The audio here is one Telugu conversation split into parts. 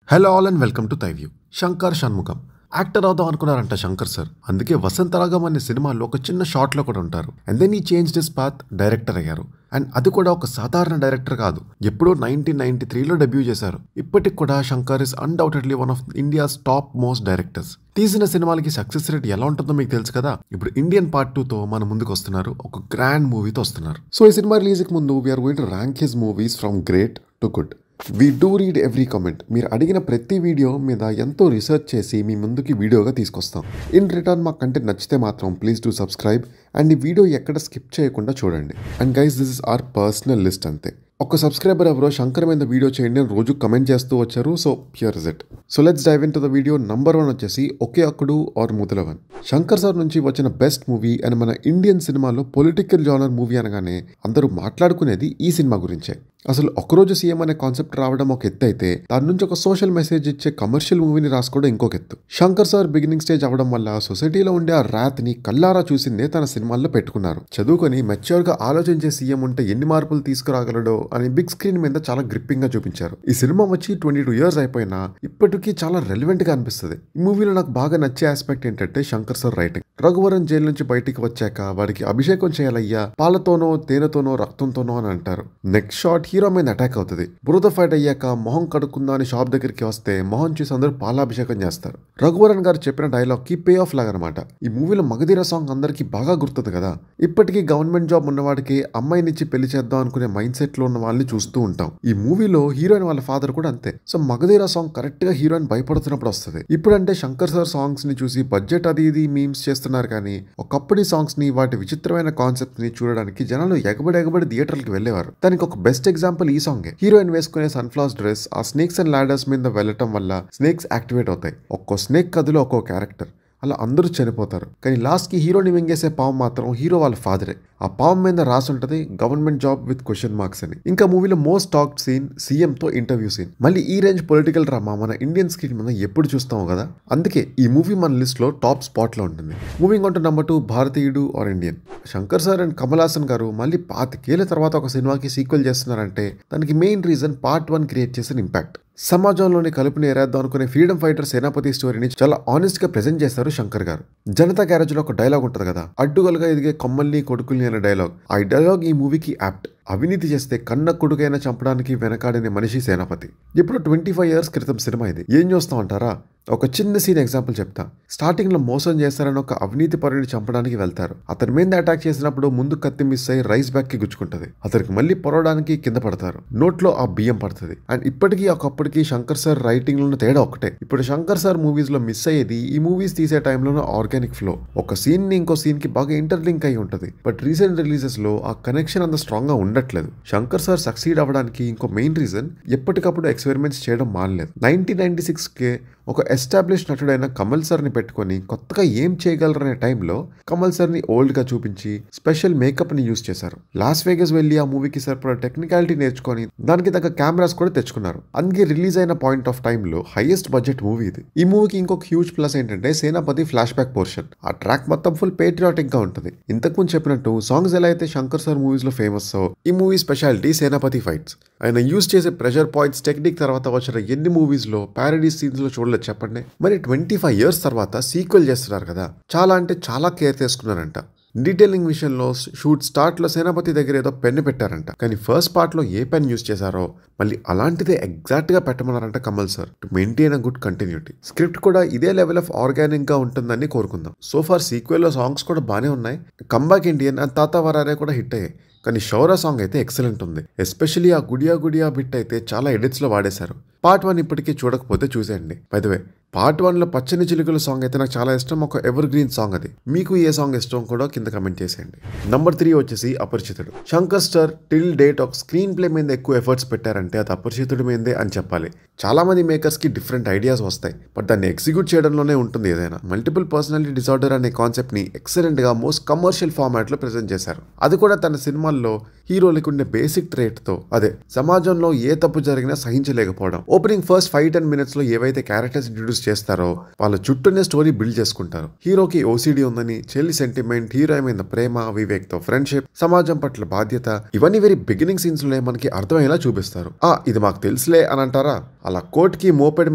Hello all and welcome to తైవ్యూ. Shankar Shanmukham actor అవుదాం అనుకున్నారంట శంకర్ సార్. అందుకే వసంతరాగం అనే సినిమాలో ఒక చిన్న షాట్లో కూడా ఉంటారు. అండ్ దెన్ ఈ చేంజ్ దిస్ పాత్, డైరెక్టర్ అయ్యారు. అండ్ అది కూడా ఒక సాధారణ డైరెక్టర్ కాదు, ఎప్పుడో 1993లో డెబ్యూ చేశారు. ఇప్పటికి కూడా Shankar is undoubtedly one of India's top most directors. తీసిన సినిమాలకి సక్సెస్ రేట్ ఎలా ఉంటుందో మీకు తెలుసు కదా. ఇప్పుడు ఇండియన్ పార్ట్ 2తో మన ముందుకు వస్తున్నారు, ఒక గ్రాండ్ మూవీతో వస్తున్నారు. సో ఈ సినిమా రిలీజ్కి ముందు we're going to rank his movies from great to good. We do read every comment. మీరు అడిగిన ప్రతి వీడియో మీద ఎంతో రీసెర్చ్ చేసి మీ ముందుకి వీడియోగా తీసుకొస్తాం. ఇన్ రిటర్న్ మా కంటెంట్ నచ్చితే మాత్రం ప్లీజ్ డూ సబ్స్క్రైబ్ అండ్ ఈ వీడియో ఎక్కడ స్కిప్ చేయకుండా చూడండి. And guys, this is our personal list అంతే. ఒక సబ్స్క్రైబర్ ఎవరో శంకర్ మీద వీడియో చేయండి అని రోజు కమెంట్ చేస్తూ వచ్చారు. So here is it. So let's dive in to the video. Number 1 వచ్చేసి ఒకే అక్కుడు ఆర్ ముదలవన్. శంకర్ సార్ నుంచి వచ్చిన బెస్ట్ మూవీ అండ్ మన ఇండియన్ సినిమాలో పొలిటికల్ జానర్ మూవీ అనగానే అందరూ మాట్లాడుకునేది ఈ సినిమా గురించే. అసలు ఒకరోజు సీఎం అనే కాన్సెప్ట్ రావడం ఒక ఎత్తు అయితే, దాని నుంచి ఒక సోషల్ మెసేజ్ ఇచ్చే కమర్షియల్ మూవీని రాసుకోవడం ఇంకొక ఎత్తు. శంకర్ సార్ బిగినింగ్ స్టేజ్ అవడం వల్ల సొసైటీలో ఉండే ఆ రాత్ ని కల్లారా చూసిందే తన సినిమాల్లో పెట్టుకున్నారు. చదువుకొని మెచ్యూర్ గా ఆలోచించే సీఎం ఉంటే ఎన్ని మార్పులు తీసుకురాగలడో అని బిగ్ స్క్రీన్ మీద చాలా గ్రిప్పింగ్ గా చూపించారు. ఈ సినిమా వచ్చి 22 years అయిపోయినా ఇప్పటికీ చాలా రెలవెంట్ గా అనిపిస్తుంది. ఈ మూవీలో నాకు బాగా నచ్చే ఆస్పెక్ట్ ఏంటంటే Shankar sir writing. Raghuvaran jail నుంచి బయటికి వచ్చాక వాడికి అభిషేకం చేయాలయ్యా, పాలతోనో తేనెతోనో రక్తంతోనో అని అంటారు. నెక్స్ట్ షాట్ హీరో మీద అటాక్ అవుతుంది. బురద ఫైట్ అయ్యాక మొహం కడుక్కుందా అని షాప్ దగ్గరికి వస్తే మొహం చూసి అందరూ పాలాభిషేకం చేస్తారు. రఘువరన్ గారు చెప్పిన డైలాగ్ కి పే ఆఫ్ లాగా అనమాట. ఈ మూవీలో మగధీర సాంగ్ అందరికి బాగా గుర్తుంది కదా. ఇప్పటికీ గవర్నమెంట్ జాబ్ ఉన్నవాడికి అమ్మాయినిచ్చి పెళ్లి చేద్దాం అనుకునే మైండ్ సెట్ లో ఉన్న వాళ్ళని చూస్తూ ఉంటాం. ఈ మూవీలో హీరోయిన్ వాళ్ళ ఫాదర్ కూడా అంతే. సో మగధీర సాంగ్ కరెక్ట్ గా హీరోయిన్ భయపడుతున్నప్పుడు వస్తుంది. ఇప్పుడంటే శంకర్ సార్ సాంగ్స్ ని చూసి బడ్జెట్ అది ఇది మీమ్స్ చేస్తున్నారు, కానీ ఒకప్పటి సాంగ్స్ ని, వాటి విచిత్రమైన కాన్సెప్ట్ ని చూడడానికి జనాలు ఎగబడి థియేటర్లకు వెళ్లేవారు. దానికి ఒక బెస్ట్ ఎగ్జాంపుల్ ఈ సాంగే. హీరోయిన్ వేసుకునే సన్ఫ్లవర్స్ డ్రెస్ ఆ స్నేక్స్ అండ్ లాడర్స్ మీద వెళ్ళటం వల్ల స్నేక్స్ యాక్టివేట్ అవుతాయి. ఒక్కో స్నేక్ కథలో ఒక్కో క్యారెక్టర్, అలా అందరూ చనిపోతారు. కానీ లాస్ట్ కి హీరోని మింగేసే పాము మాత్రం హీరో వాళ్ళ ఫాదరే. ఆ పాము మీద రాసి ఉంటది government job with question marks అని. ఇంకా మూవీలో మోస్ట్ టాక్డ్ సీన్ సీఎం తో ఇంటర్వ్యూ సీన్. మళ్ళీ ఈ రేంజ్ పొలిటికల్ డ్రామా మన ఇండియన్ స్క్రీన్ మీద ఎప్పుడు చూస్తాము కదా. అందుకే ఈ మూవీ మన లిస్ట్ లో టాప్ స్పాట్ లో ఉంటుంది. Moving on to number 2, Bharateeyudu or Indian. Shankar sir and Kamal Haasan garu మళ్ళీ 25 ఏళ్ల తర్వాత ఒక సినిమాకి సీక్వెల్ చేస్తున్నారంటే దానికి మెయిన్ రీజన్ పార్ట్ 1 క్రియేట్ చేసిన ఇంపాక్ట్. సమాజంలోని కలుపుని ఏరేద్దాం అనుకునే ఫ్రీడమ్ ఫైటర్ సేనాపతి స్టోరీని చాలా ఆనెస్ట్ గా ప్రెజెంట్ చేస్తారు శంకర్ గారు. జనతా గ్యారేజ్ లో ఒక డైలాగ్ ఉంటుంది కదా, అడ్డుగలుగా ఎదిగే కొమ్మల్ని కొడుకుల్ని అనే డైలాగ్. ఆ డైలాగ్ ఈ మూవీకి యాప్ట్. అవినీతి చేస్తే కన్న కొడుకైనా చంపడానికి వెనకాడని మనిషి సేనాపతి. ఇప్పుడు 25 years క్రితం సినిమా ఇది. ఏం చూస్తాం అంటారా? ఒక చిన్న సీన్ ఎగ్జాంపుల్ చెప్తా. స్టార్టింగ్ లో మోసం చేస్తారని ఒక అవినీతి పరుని చంపడానికి వెళ్తారు. అతని మీద అటాక్ చేసినప్పుడు ముందు కత్తి మిస్ అయ్యి రైస్ బ్యాగ్ కి గుచ్చుకుంటది. అతనికి మళ్ళీ పొరవడానికి కింద పడతారు. నోట్లో ఆ బియ్యం పడుతుంది. అండ్ ఇప్పటికీ ఒకప్పటికి శంకర్ సార్ రైటింగ్ లో తేడా ఒకటే. ఇప్పుడు శంకర్ సార్ మూవీస్ లో మిస్ అయ్యేది ఈ మూవీస్ తీసే టైంలో ఆర్గానిక్ ఫ్లో. ఒక సీన్ ని ఇంకో సీన్ కి బాగా ఇంటర్లింక్ అయి ఉంటది. బట్ రీసెంట్ రిలీజెస్ లో ఆ కనెక్షన్ అంత స్ట్రాంగ్ గా ఉండట్లేదు. శంకర్ సార్ సక్సీడ్ అవ్వడానికి ఇంకో మెయిన్ రీజన్ ఎప్పటికప్పుడు ఎక్స్పెరిమెంట్స్ చేయడం మానలేదు. 1996కే ఒక ఎస్టాబ్లిష్ నటుడైన కమల్ సార్ ని పెట్టుకొని కొత్తగా ఏం చేయగలరనే టైంలో కమల్ సార్ ని ఓల్డ్ గా చూపించి స్పెషల్ మేకప్ ని యూజ్ చేశారు. లాస్ వేగస్ వెళ్లి ఆ మూవీకి సరిపడా టెక్నికాలిటీ నేర్చుకొని దానికి తగ్గ కెమెరాస్ కూడా తెచ్చుకున్నారు. అందుకే రిలీజ్ అయిన పాయింట్ ఆఫ్ టైమ్ లో హైయెస్ట్ బడ్జెట్ మూవీ ఇది. ఈ మూవీకి ఇంకొక హ్యూజ్ ప్లస్ ఏంటంటే సేనాపతి ఫ్లాష్ బ్యాక్ పోర్షన్. ఆ ట్రాక్ మొత్తం ఫుల్ పేట్రియాటిక్ గా ఉంటుంది. ఇంతకుముందు చెప్పినట్టు సాంగ్స్ ఎలా అయితే శంకర్ సార్ మూవీస్ లో ఫేమస్, ఈ మూవీ స్పెషాలిటీ సేనాపతి ఫైట్స్. ఆయన యూజ్ చేసే ప్రెషర్ పాయింట్స్ టెక్నిక్ తర్వాత వచ్చిన ఎన్ని మూవీస్ లో ప్యారడీ సీన్స్ లో చూడలేదు చెప్పండి. మరి 25 years తర్వాత సీక్వెల్ చేస్తున్నారు కదా, చాలా అంటే చాలా కేర్ తీసుకున్నారంట. డీటెయిలింగ్ విషయంలో షూట్ స్టార్ట్ లో సేనాపతి దగ్గర ఏదో పెన్ను పెట్టారంట, కానీ ఫస్ట్ పార్ట్ లో ఏ పెన్ యూజ్ చేశారో మళ్ళీ అలాంటిదే ఎగ్జాక్ట్ గా పెట్టమన్నారంట Kamal sir, to maintain a good continuity. Script కూడా ఇదే లెవెల్ ఆఫ్ ఆర్గానిక్ గా ఉంటుందని కోరుకుందాం. సో ఫార్ సీక్వెల్ లో సాంగ్స్ కూడా బానే ఉన్నాయి. కంబ్యాక్ ఇండియన్ అండ్ తాతా వరారే కూడా హిట్ అయ్యాయి. కానీ షౌరా సాంగ్ అయితే ఎక్సలెంట్ ఉంది. ఎస్పెషల్లీ ఆ గుడియా గుడియా బిట్ అయితే చాలా ఎడిట్స్ లో వాడేశారు. పార్ట్ 1 ఇప్పటికీ చూడకపోతే చూసేయండి. బై ద వే పార్ట్ 1 లో పచ్చని చిలుకల సాంగ్ అయితే నాకు చాలా ఇష్టం. ఒక ఎవర్ గ్రీన్ సాంగ్ అది. మీకు ఏ సాంగ్ ఇష్టం కూడా కింద కమెంట్ చేసేయండి. నంబర్ 3 వచ్చేసి అపరిచితుడు. శంకర్ స్టార్ టిల్ డేట్ ఒక స్క్రీన్ ప్లే మీద ఎక్కువ ఎఫర్ట్స్ పెట్టారంటే అది అపరిచితుడి మీదే అని చెప్పాలి. చాలా మంది మేకర్స్ కి డిఫరెంట్ ఐడియాస్ వస్తాయి, బట్ దాన్ని ఎగ్జిక్యూట్ చేయడంలోనే ఉంటుంది ఏదైనా. మల్టిపుల్ పర్సనాలిటీ డిసార్డర్ అనే కాన్సెప్ట్ ని ఎక్సలెంట్ గా మోస్ట్ కమర్షియల్ ఫార్మాట్ లో ప్రెజెంట్ చేశారు. అది కూడా తన సినిమాల్లో హీరోలకు ఉండే బేసిక్ ట్రేట్ తో, అదే సమాజంలో ఏ తప్పు జరిగినా సహించలేకపోవడం. ఓపెనింగ్ ఫస్ట్ 5-10 మినిట్స్ లో ఏవైతే క్యారెక్టర్స్ ఇంట్రొడ్యూస్ చేస్తారో వాళ్ళ చుట్టూనే స్టోరీ బిల్డ్ చేసుకుంటారు. హీరోకి ఓసిడి ఉందని, చెల్లి సెంటిమెంట్, హీరో మీద ప్రేమ, వివేక్ తో ఫ్రెండ్షిప్, సమాజం పట్ల బాధ్యత, ఇవన్నీ వెరీ బిగినింగ్ సీన్స్ లో మనకి అర్థమయ్యేలా చూపిస్తారు. ఇది మాకు తెలుసులే అని అంటారా? అలా కోర్టుకి మోపెడ్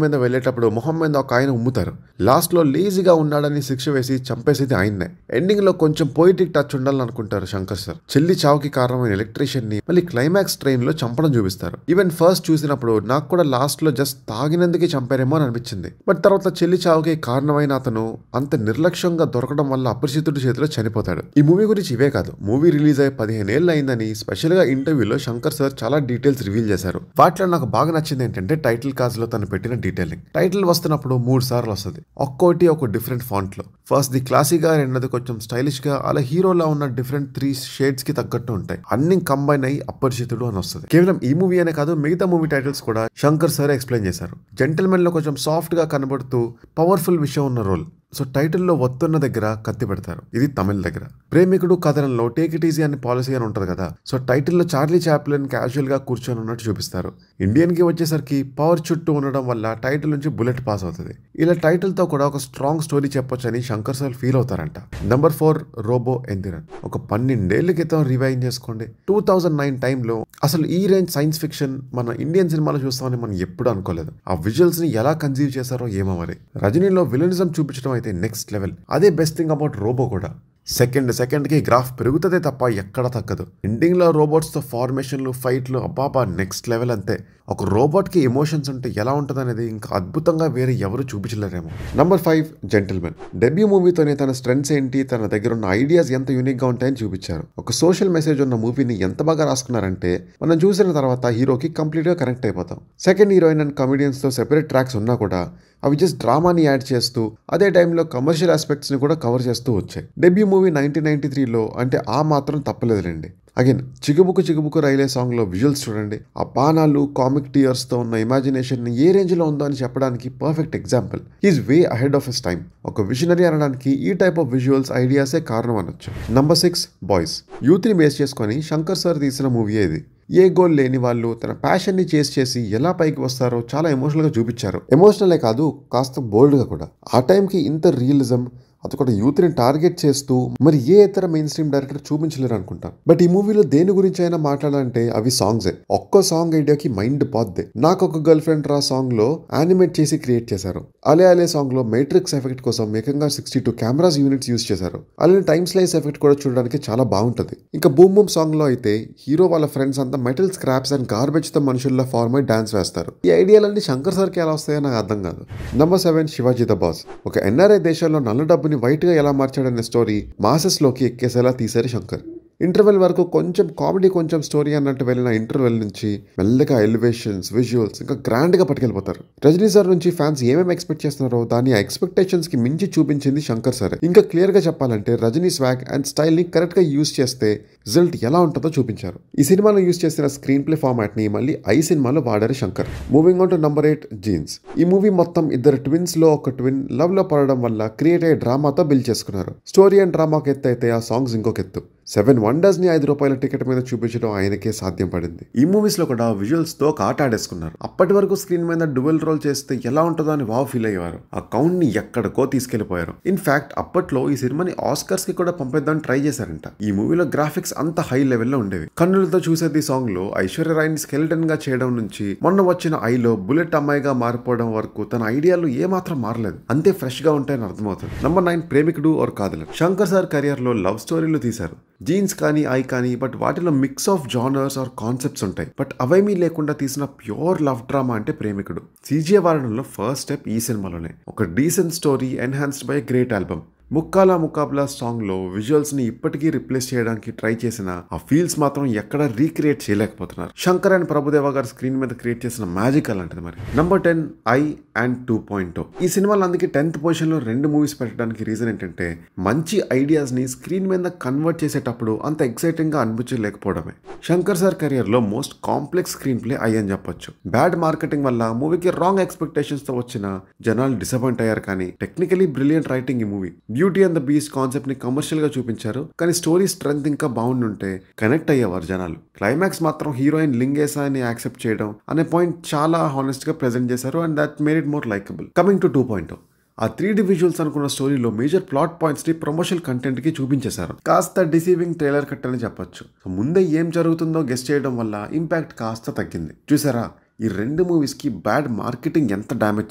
మీద వెళ్లేటప్పుడు మొహం మీద ఒక ఆయన ఉమ్ముతారు. లాస్ట్ లో లేజీగా ఉన్నాడని శిక్ష వేసి చంపేసేది ఆయన్నే. ఎండింగ్ లో కొంచెం పోయిటిక్ టచ్ ఉండాలని అనుకుంటారు శంకర్ సార్. చెల్లి చావుకి కారణమైన ఎలక్ట్రీషియన్ ని మళ్ళీ క్లైమాక్స్ ట్రైన్ లో చంపడం చూపిస్తారు. ఈవెన్ ఫస్ట్ చూసినప్పుడు నాకు కూడా లాస్ట్ లో జస్ట్ తాగినందుకే చంపారేమో అని అనిపించింది. బట్ తర్వాత చెల్లి చావుకి కారణమైన అతను అంత నిర్లక్ష్యంగా దొరకడం వల్ల అపరిచితుడి చేతిలో చనిపోతాడు. ఈ మూవీ గురించి ఇవే కాదు, మూవీ రిలీజ్ అయ్యి 15 ఏళ్ళు అయిందని స్పెషల్ గా ఇంటర్వ్యూలో శంకర్ సార్ చాలా డీటెయిల్స్ రివీల్ చేశారు. వాటిలో నాకు బాగా నచ్చింది ఏంటంటే టైటిల్ కార్డ్స్ లో తను పెట్టిన డీటెయిలింగ్. టైటిల్ వస్తున్నప్పుడు 3 సార్లు వస్తుంది, ఒక్కోటి ఒక డిఫరెంట్ ఫాంట్ లో. ఫస్ట్ ది క్లాసిక్ గా, రెండోది కొంచెం స్టైలిష్ గా, అలా హీరోలా ఉన్న డిఫరెంట్ 3 షేడ్స్ కి తగ్గట్టు ఉంటాయి. అన్ని కంబైన్ అయ్యి అపరిచితుడు అని వస్తుంది. కేవలం ఈ మూవీ అనే కాదు, మిగతా మూవీ టైటిల్స్ కూడా శంకర్ సార్ ఎక్స్ప్లెయిన్ చేశారు. జెంటిల్మెన్ లో కొంచెం సాఫ్ట్ గా కనబడుతూ పవర్ఫుల్ విషయం ఉన్న రోల్. సో టైటిల్లో ఒత్తున్న దగ్గర కత్తి పెడతారు, ఇది తమిళ దగ్గర. ప్రేమికుడు కథనంలో టేక్ ఇట్ ఈజీ అని పాలసీ అని ఉంటుంది కదా, సో టైటిల్లో చార్లీ చాప్లిన్ క్యాజువల్ గా కూర్చొని ఉన్నట్టు చూపిస్తారు. ఇండియన్ కి వచ్చేసరికి పవర్ చుట్టూ ఉండడం వల్ల టైటిల్ నుంచి బుల్లెట్ పాస్ అవుతుంది. ఇలా టైటిల్ తో కూడా ఒక స్ట్రాంగ్ స్టోరీ చెప్పొచ్చని శంకర్ సార్ ఫీల్ అవుతారంట. Number 4 Robo Enthiran. ఒక 12 ఏళ్ల క్రితం రివైండ్ చేసుకోండి, 2009 టైంలో అసలు ఈ రేంజ్ సైన్స్ ఫిక్షన్ మన ఇండియన్ సినిమాలో చూస్తామని మనం ఎప్పుడు అనుకోలేదు. ఆ విజువల్స్ ని ఎలా కన్సీవ్ చేశారో ఏమో మరి. రజనీలో విలనిజం చూపించడం అయితే నెక్స్ట్ లెవెల్. అదే బెస్ట్ థింగ్ అబౌట్ రోబో కూడా. సెకండ్ కి గ్రాఫ్ పెరుగుతుందే తప్ప ఎక్కడ తగ్గదు. ఎండింగ్ లో రోబోట్స్ తో ఫార్మేషన్లు, ఫైట్లు, అబ్బాబా నెక్స్ట్ లెవెల్ అంతే. ఒక రోబోట్ కి ఎమోషన్స్ ఉంటే ఎలా ఉంటుంది అనేది ఇంకా అద్భుతంగా వేరే ఎవరు చూపించలేరేమో. Number 5 Gentleman. డెబ్యూ మూవీతోనే తన స్ట్రెంగ్స్ ఏంటి, తన దగ్గర ఉన్న ఐడియాస్ ఎంత యూనిక్ గా ఉంటాయని చూపించారు. ఒక సోషల్ మెసేజ్ ఉన్న మూవీని ఎంత బాగా రాసుకున్నారంటే మనం చూసిన తర్వాత హీరోకి కంప్లీట్ గా కనెక్ట్ అయిపోతాం. సెకండ్ హీరోయిన్ అండ్ కమెడియన్స్ తో సెపరేట్ ట్రాక్స్ ఉన్నా కూడా అవి జస్ట్ డ్రామాని యాడ్ చేస్తూ అదే టైంలో కమర్షియల్ ఆస్పెక్ట్స్ ని కూడా కవర్ చేస్తూ వచ్చాయి. డెబ్యూ మూవీ 1993లో అంటే ఆ మాత్రం తప్పలేదులేండి. అగైన్ చిగుముకు రైలే సాంగ్ లో విజువల్స్ చూడండి. ఆ బాణాలు, కామిక్ టీయర్స్ తో ఉన్న ఇమాజినేషన్ ఏ రేంజ్ లో ఉందో అని చెప్పడానికి perfect example. He's way ahead of his time. ఒక విజనరీ అనడానికి ఈ టైప్ ఆఫ్ విజువల్స్, ఐడియాసే కారణం అనొచ్చు. Number 6 boys. యూత్ ని బేస్ చేసుకొని శంకర్ సార్ తీసిన మూవీ ఇది. ఏ గోల్ లేని వాళ్ళు తన ప్యాషన్ ని చేసి ఎలా పైకి వస్తారో చాలా ఎమోషనల్ గా చూపించారు. ఎమోషనలే కాదు, కాస్త బోల్డ్ గా కూడా. ఆ టైంకి ఇంత రియలిజం, అది కూడా యూత్ ని టార్గెట్ చేస్తూ మరి ఏ ఇతర మెయిన్ స్ట్రీమ్ డైరెక్టర్ చూపించలేరు అనుకుంటా. బట్ ఈ మూవీలో దేని గురించి అయినా మాట్లాడాలంటే అవి సాంగ్సే. ఒక్క సాంగ్ ఐడియాకి మైండ్ పోద్దే. నాకు ఒక గర్ల్ ఫ్రెండ్ రా సాంగ్ లో యానిమేట్ చేసి క్రియేట్ చేశారు. అలే సాంగ్ లో మేట్రిక్స్ ఎఫెక్ట్ కోసం ఏకంగా 62 కెమెరాస్ యూనిట్స్ యూజ్ చేశారు. అలానే టైమ్ స్లైస్ ఎఫెక్ట్ కూడా చూడడానికి చాలా బాగుంటది. ఇంకా బూమ్ బూమ్ సాంగ్ లో అయితే హీరో వాళ్ళ ఫ్రెండ్స్ అంతా మెటల్ స్క్రాప్స్ అండ్ గార్బేజ్ తో మనుషుల్లో ఫార్మ్ అయి డాన్స్ వేస్తారు. ఈ ఐడియాలన్నీ శంకర్ సార్ కి ఎలా వస్తాయో నాకు అర్థం కాదు. Number 7 Shivaji the boss. ఒక ఎన్ఆర్ఐ దేశంలో నల్ల డబ్బుని వైట్ గా ఎలా మార్చాడనే స్టోరీ మాసెస్ లోకి ఎక్కేసేలా తీశారు శంకర్. ఇంటర్వెల్ వరకు కొంచెం కామెడీ, కొంచెం స్టోరీ అన్నట్టు వెళ్ళిన ఇంటర్వెల్ నుంచి మెల్లగా ఎలివేషన్స్, విజువల్స్ ఇంకా గ్రాండ్ గా పట్టుకెళ్ళిపోతారు. రజనీ సార్ నుంచి ఫ్యాన్స్ ఏమేమి ఎక్స్పెక్ట్ చేస్తున్నారో దాని ఎక్స్పెక్టేషన్స్ కి మించి చూపించింది శంకర్ సార్. ఇంకా క్లియర్ గా చెప్పాలంటే రజనీ స్వాగ్ అండ్ స్టైల్ ని కరెక్ట్ గా యూజ్ చేస్తే రిజల్ట్ ఎలా ఉంటుందో చూపించారు. ఈ సినిమాలో యూజ్ చేసిన స్క్రీన్ ప్లే ఫార్మాట్ ని మళ్ళీ ఐ సినిమాలో వాడారు Shankar. Moving on to number 8 jeans. ఈ మూవీ మొత్తం ఇద్దరు ట్విన్స్ లో ఒక ట్విన్ లవ్ లో పడడం వల్ల క్రియేట్ అయ్యే డ్రామాతో బిల్డ్ చేసుకున్నారు. స్టోరీ అండ్ డ్రామాకి ఎత్తు అయితే ఆ సాంగ్స్ ఇంకొక ఎత్తు. 7 వండర్స్ ని ₹5 టికెట్ మీద చూపించడం ఆయనకే సాధ్యం పడింది. ఈ మూవీస్ లో కూడా విజువల్స్ తో ఒక ఆట ఆడేసుకున్నారు. అప్పటి వరకు స్క్రీన్ మీద డ్యువెల్ రోల్ చేస్తే ఎలా ఉంటుందో అని వావ్ ఫీల్ అయ్యేవారు. ఆ కౌంట్ ని ఎక్కడికో తీసుకెళ్లిపోయారు. ఇన్ఫాక్ట్ అప్పట్లో ఈ సినిమాని ఆస్కర్స్ కి కూడా పంపిద్దామని ట్రై చేశారంట. ఈ మూవీలో గ్రాఫిక్స్ అంత హై లెవెల్లో ఉండేవి. కన్నులతో చూసేది సాంగ్ లో ఐశ్వర్య రాయ్ ని స్కెలిటన్ గా చేయడం నుంచి మొన్న వచ్చిన ఐలో బుల్లెట్ అమ్మాయిగా మారిపోవడం వరకు తన ఐడియాలు ఏమాత్రం మారలేదు. అంతే ఫ్రెష్ గా ఉంటాయని అర్థమవుతుంది. Number 9 Premikudu or Kadhalar. Shankar sir career లో లవ్ స్టోరీలు తీశారు. జీన్స్ కానీ, ఐ కానీ, బట్ వాటిలో mix of genres or concepts ఉంటాయి. బట్ అవేమీ లేకుండా తీసిన ప్యూర్ లవ్ డ్రామా అంటే ప్రేమికుడు. సీజే వాడడంలో ఫస్ట్ స్టెప్ ఈ సినిమాలోనే. ఒక decent story enhanced by great album. Mukkala Muqabla song లో విజువల్స్ ని ఇప్పటికీ రిప్లేస్ చేయడానికి ట్రై చేసిన ఆ ఫీల్స్ మాత్రం ఎక్కడ రీక్రియేట్ చేయలేకపోతున్నారు. శంకర్ అండ్ ప్రభుదేవ గారు స్క్రీన్ మీద క్రియేట్ చేసిన మ్యాజిక్ అలాంటిది మరి. Number 10 I and 2.0. ఈ సినిమాలో అందుకే 10th పొజిషన్ లో 2 మూవీస్ పెట్టడానికి రీజన్ ఏంటంటే మంచి ఐడియాస్ ని స్క్రీన్ మీద కన్వర్ట్ చేసేటప్పుడు అంత ఎక్సైటింగ్ గా అనిపించలేకపోవడమే. శంకర్ సార్ కెరియర్ లో most complex screen play I అని చెప్పొచ్చు. బ్యాడ్ మార్కెటింగ్ వల్ల మూవీకి రాంగ్ ఎక్స్పెక్టేషన్స్ తో వచ్చిన జనాలు డిసప్పాయింట్ అయ్యారు. కానీ టెక్నికలీ బ్రిలియంట్ రైటింగ్ ఈ movie. Beauty and the beast concept ని కమర్షియల్ గా చూపించారు, కానీ స్టోరీ స్ట్రెంత్ ఇంకా బాగుండుంటే కనెక్ట్ అయ్యేవారు జనాలు. క్లైమాక్స్ మాత్రం హీరోయిన్ లింగేసా అని యాక్సెప్ట్ చేయడం అనే పాయింట్ చాలా హానెస్ట్ గా ప్రెజెంట్ చేశారు, and that made it more likeable. Coming to 2.0, ఆ 3D విజువల్స్ అనుకున్న స్టోరీలో మేజర్ ప్లాట్ పాయింట్స్ ని ప్రమోషనల్ కంటెంట్ కి చూపించేశారు. కాస్త డిసీవింగ్ ట్రైలర్ కట్ అని చెప్పొచ్చు. ముందే ఏం జరుగుతుందో గెస్ చేయడం వల్ల ఇంపాక్ట్ కాస్త తగ్గింది. చూసారా ఈ రెండు మూవీస్ కి బ్యాడ్ మార్కెటింగ్ ఎంత డ్యామేజ్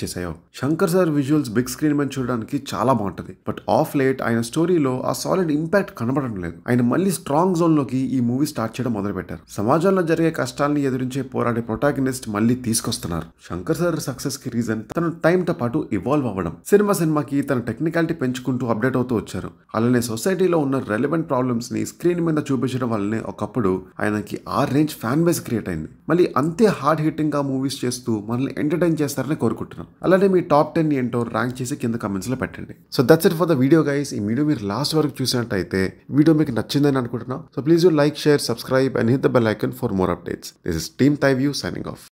చేశాయో. Shankar sir visuals big screen మీద చూడడానికి చాలా బాగుంటది, బట్ ఆఫ్ లేట్ ఆయన స్టోరీలో ఆ సాలిడ్ ఇంపాక్ట్ కనబడడం లేదు. ఆయన మళ్ళీ స్ట్రాంగ్ జోన్ లోకి ఈ మూవీ స్టార్ట్ చేయడం మొదలు పెట్టారు. సమాజంలో జరిగే కష్టాలని ఎదురించే పోరాడే ప్రొటాగనిస్ట్ మళ్ళీ తీసుకొస్తున్నారు. శంకర్ సార్ సక్సెస్ కి రీజన్ తన టైం తో పాటు ఇవాల్వ్ అవ్వడం. సినిమాకి తన టెక్నికాలిటీ పెంచుకుంటూ అప్డేట్ అవుతూ వచ్చారు. అలానే సొసైటీలో ఉన్న రెలెవెంట్ ప్రాబ్లమ్స్ ని స్క్రీన్ మీద చూపించడం వల్లనే ఒకప్పుడు ఆయనకి ఆ రేంజ్ ఫ్యాన్ బేస్ క్రియేట్ అయింది. మళ్ళీ అంతే హార్డ్ హిట్టింగ్ మూవీస్ చేస్తూ మనల్ని ఎంటర్టైన్ చేస్తారని కోరుకుంటున్నాను. అలానే మీ టాప్ 10 ఏంటో ర్యాంక్ చేసి కింద కమెంట్స్ లో పెట్టండి. So that's it for the video guys. ఈ వీడియో మీరు లాస్ట్ వరకు చూసినట్టయితే వీడియో మీకు నచ్చిందని అనుకుంటున్నాను. So please you like, share, subscribe and hit the bell icon for more updates. This is team Thyview signing of.